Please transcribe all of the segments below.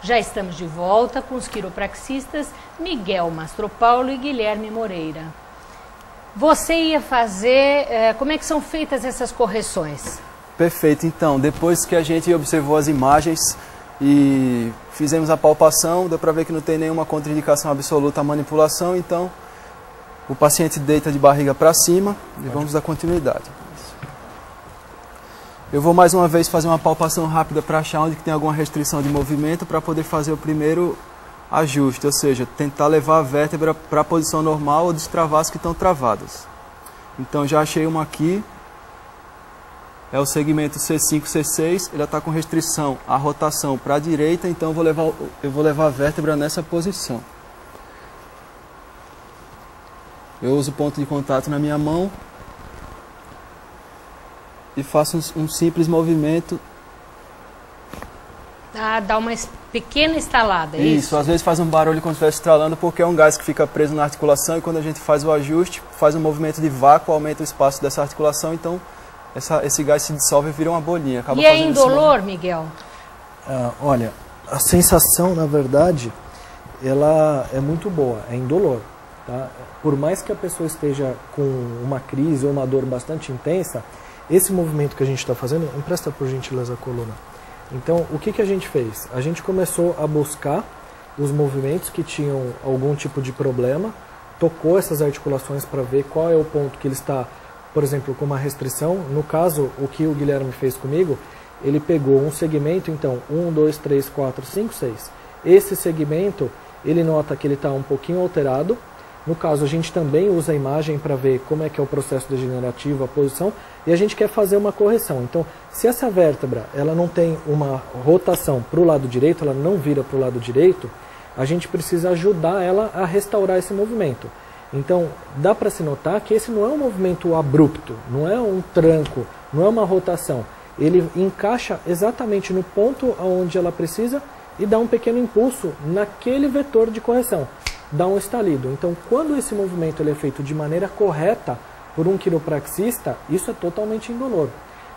Já estamos de volta com os quiropraxistas Miguel Mastropaulo e Guilherme Moreira. Você ia fazer, como é que são feitas essas correções? Perfeito, então, depois que a gente observou as imagens e fizemos a palpação, deu para ver que não tem nenhuma contraindicação absoluta à manipulação, então o paciente deita de barriga para cima e vamos dar continuidade. Eu vou mais uma vez fazer uma palpação rápida para achar onde que tem alguma restrição de movimento para poder fazer o primeiro ajuste, ou seja, tentar levar a vértebra para a posição normal ou destravar as que estão travadas. Então já achei uma aqui, é o segmento C5, C6, ele está com restrição à rotação para a direita, então eu vou levar a vértebra nessa posição. Eu uso o ponto de contato na minha mão e faço um simples movimento. Dá uma pequena estalada, é isso? Isso, às vezes faz um barulho quando estiver estralando, porque é um gás que fica preso na articulação e quando a gente faz o ajuste, faz um movimento de vácuo, aumenta o espaço dessa articulação, então esse gás se dissolve e vira uma bolinha. Acaba e é indolor, Miguel? Olha, a sensação, na verdade, ela é muito boa, é indolor. Tá? Por mais que a pessoa esteja com uma crise ou uma dor bastante intensa, esse movimento que a gente está fazendo, empresta por gentileza a coluna. Então, o que a gente fez? A gente começou a buscar os movimentos que tinham algum tipo de problema, tocou essas articulações para ver qual é o ponto que ele está, por exemplo, com uma restrição. No caso, o que o Guilherme fez comigo, ele pegou um segmento, então, 1, 2, 3, 4, 5, 6. Esse segmento, ele nota que ele está um pouquinho alterado. No caso, a gente também usa a imagem para ver como é que é o processo degenerativo, a posição, e a gente quer fazer uma correção. Então, se essa vértebra ela não tem uma rotação para o lado direito, ela não vira para o lado direito, a gente precisa ajudar ela a restaurar esse movimento. Então, dá para se notar que esse não é um movimento abrupto, não é um tranco, não é uma rotação. Ele encaixa exatamente no ponto onde ela precisa e dá um pequeno impulso naquele vetor de correção. Dá um estalido. Então, quando esse movimento ele é feito de maneira correta por um quiropraxista, isso é totalmente indolor.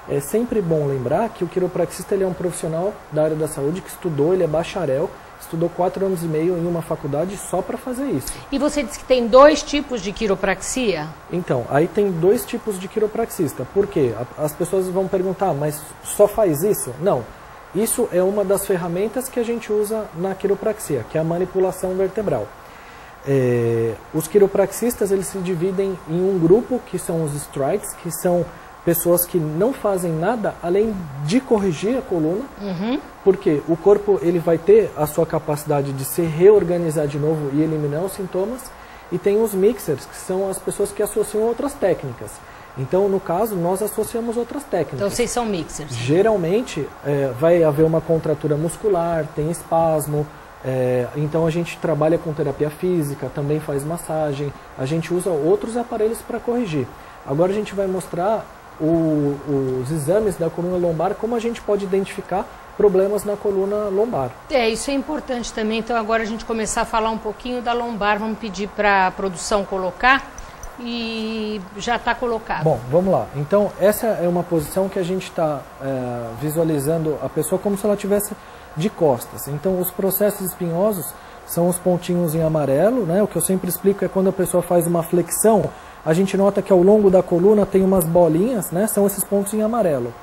É sempre bom lembrar que o quiropraxista ele é um profissional da área da saúde que estudou, ele é bacharel, estudou 4 anos e meio em uma faculdade só para fazer isso. E você disse que tem 2 tipos de quiropraxia? Então, aí tem 2 tipos de quiropraxista. Por quê? As pessoas vão perguntar, mas só faz isso? Não. Isso é uma das ferramentas que a gente usa na quiropraxia, que é a manipulação vertebral. Os quiropraxistas eles se dividem em um grupo que são os strikes, que são pessoas que não fazem nada além de corrigir a coluna, porque o corpo ele vai ter a sua capacidade de se reorganizar de novo e eliminar os sintomas, e tem os mixers, que são as pessoas que associam outras técnicas. Então, no caso, nós associamos outras técnicas. Então, vocês são mixers? Geralmente, vai haver uma contratura muscular, tem espasmo. Então a gente trabalha com terapia física, também faz massagem, a gente usa outros aparelhos para corrigir. Agora a gente vai mostrar os exames da coluna lombar, como a gente pode identificar problemas na coluna lombar. Isso é importante também, então agora a gente começar a falar um pouquinho da lombar, vamos pedir para a produção colocar e já está colocado. Bom, vamos lá. Então essa é uma posição que a gente está visualizando a pessoa como se ela tivesse de costas. Então, os processos espinhosos são os pontinhos em amarelo, né? O que eu sempre explico é quando a pessoa faz uma flexão, a gente nota que ao longo da coluna tem umas bolinhas, né? São esses pontos em amarelo.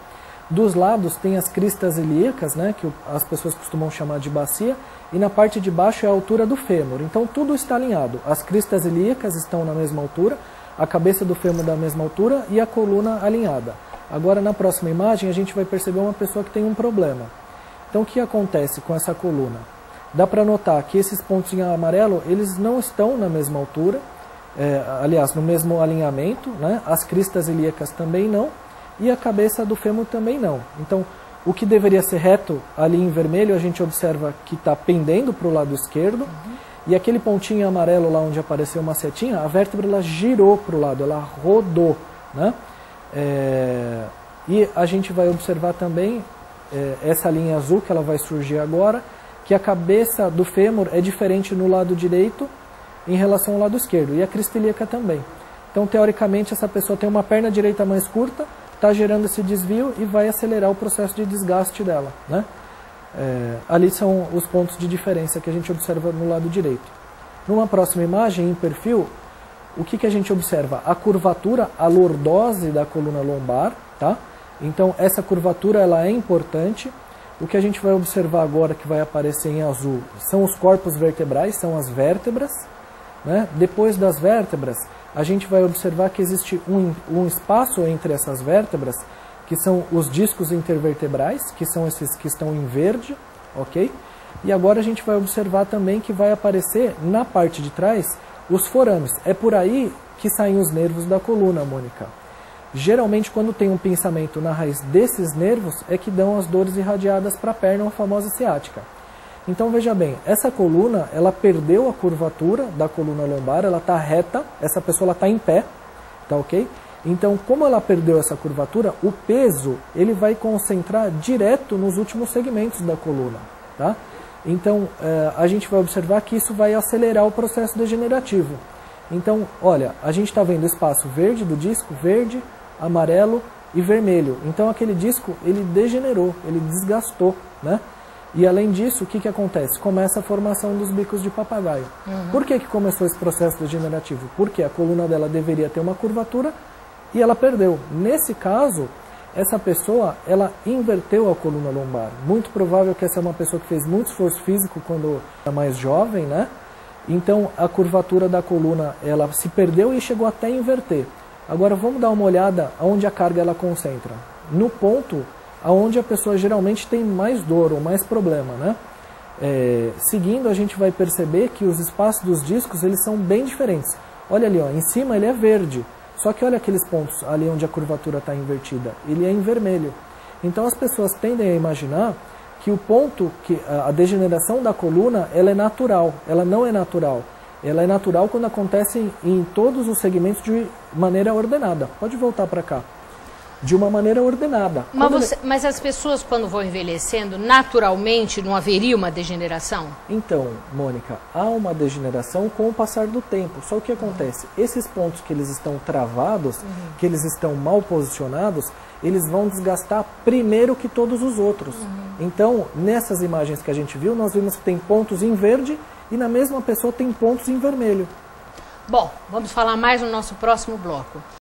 Dos lados tem as cristas ilíacas, né? Que as pessoas costumam chamar de bacia, e na parte de baixo é a altura do fêmur. Então, tudo está alinhado. As cristas ilíacas estão na mesma altura, a cabeça do fêmur da mesma altura e a coluna alinhada. Agora, na próxima imagem, a gente vai perceber uma pessoa que tem um problema. Então, o que acontece com essa coluna? Dá para notar que esses pontos em amarelo, eles não estão na mesma altura, aliás, no mesmo alinhamento, né? As cristas ilíacas também não, e a cabeça do fêmur também não. Então, o que deveria ser reto, ali em vermelho, a gente observa que está pendendo para o lado esquerdo, e aquele pontinho amarelo lá onde apareceu uma setinha, a vértebra ela girou para o lado, ela rodou, né? E a gente vai observar também essa linha azul que ela vai surgir agora, que a cabeça do fêmur é diferente no lado direito em relação ao lado esquerdo, e a crista ilíaca também. Então, teoricamente, essa pessoa tem uma perna direita mais curta, está gerando esse desvio e vai acelerar o processo de desgaste dela, né? Ali são os pontos de diferença que a gente observa no lado direito. Numa próxima imagem, em perfil, o que a gente observa? A curvatura, a lordose da coluna lombar, tá? Então, essa curvatura ela é importante. O que a gente vai observar agora, que vai aparecer em azul, são os corpos vertebrais, são as vértebras, né? Depois das vértebras, a gente vai observar que existe um espaço entre essas vértebras, que são os discos intervertebrais, que são esses que estão em verde, ok? E agora a gente vai observar também que vai aparecer na parte de trás os forames. É por aí que saem os nervos da coluna, Mônica. Geralmente, quando tem um pinçamento na raiz desses nervos, é que dão as dores irradiadas para a perna, a famosa ciática. Então, veja bem, essa coluna, ela perdeu a curvatura da coluna lombar, ela está reta, essa pessoa está em pé, tá ok? Então, como ela perdeu essa curvatura, o peso ele vai concentrar direto nos últimos segmentos da coluna, tá? Então, a gente vai observar que isso vai acelerar o processo degenerativo. Então, olha, a gente está vendo o espaço verde do disco, verde, amarelo e vermelho. Então, aquele disco, ele degenerou, ele desgastou, né? E, além disso, o que acontece? Começa a formação dos bicos de papagaio. Por que começou esse processo degenerativo? Porque a coluna dela deveria ter uma curvatura e ela perdeu. Nesse caso, essa pessoa, ela inverteu a coluna lombar. Muito provável que essa é uma pessoa que fez muito esforço físico quando era mais jovem, né? Então, a curvatura da coluna, ela se perdeu e chegou até a inverter. Agora, vamos dar uma olhada onde a carga ela concentra. No ponto onde a pessoa geralmente tem mais dor ou mais problema, né? Seguindo, a gente vai perceber que os espaços dos discos, eles são bem diferentes. Olha ali, ó, em cima ele é verde. Só que olha aqueles pontos ali onde a curvatura está invertida, ele é em vermelho. Então as pessoas tendem a imaginar que o ponto, que a degeneração da coluna, ela é natural. Ela não é natural. Ela é natural quando acontece em todos os segmentos de maneira ordenada. Pode voltar para cá. De uma maneira ordenada. Mas as pessoas, quando vão envelhecendo, naturalmente não haveria uma degeneração? Então, Mônica, há uma degeneração com o passar do tempo. Só o que acontece? Esses pontos que eles estão travados, que eles estão mal posicionados, eles vão desgastar primeiro que todos os outros. Então, nessas imagens que a gente viu, nós vimos que tem pontos em verde e na mesma pessoa tem pontos em vermelho. Bom, vamos falar mais no nosso próximo bloco.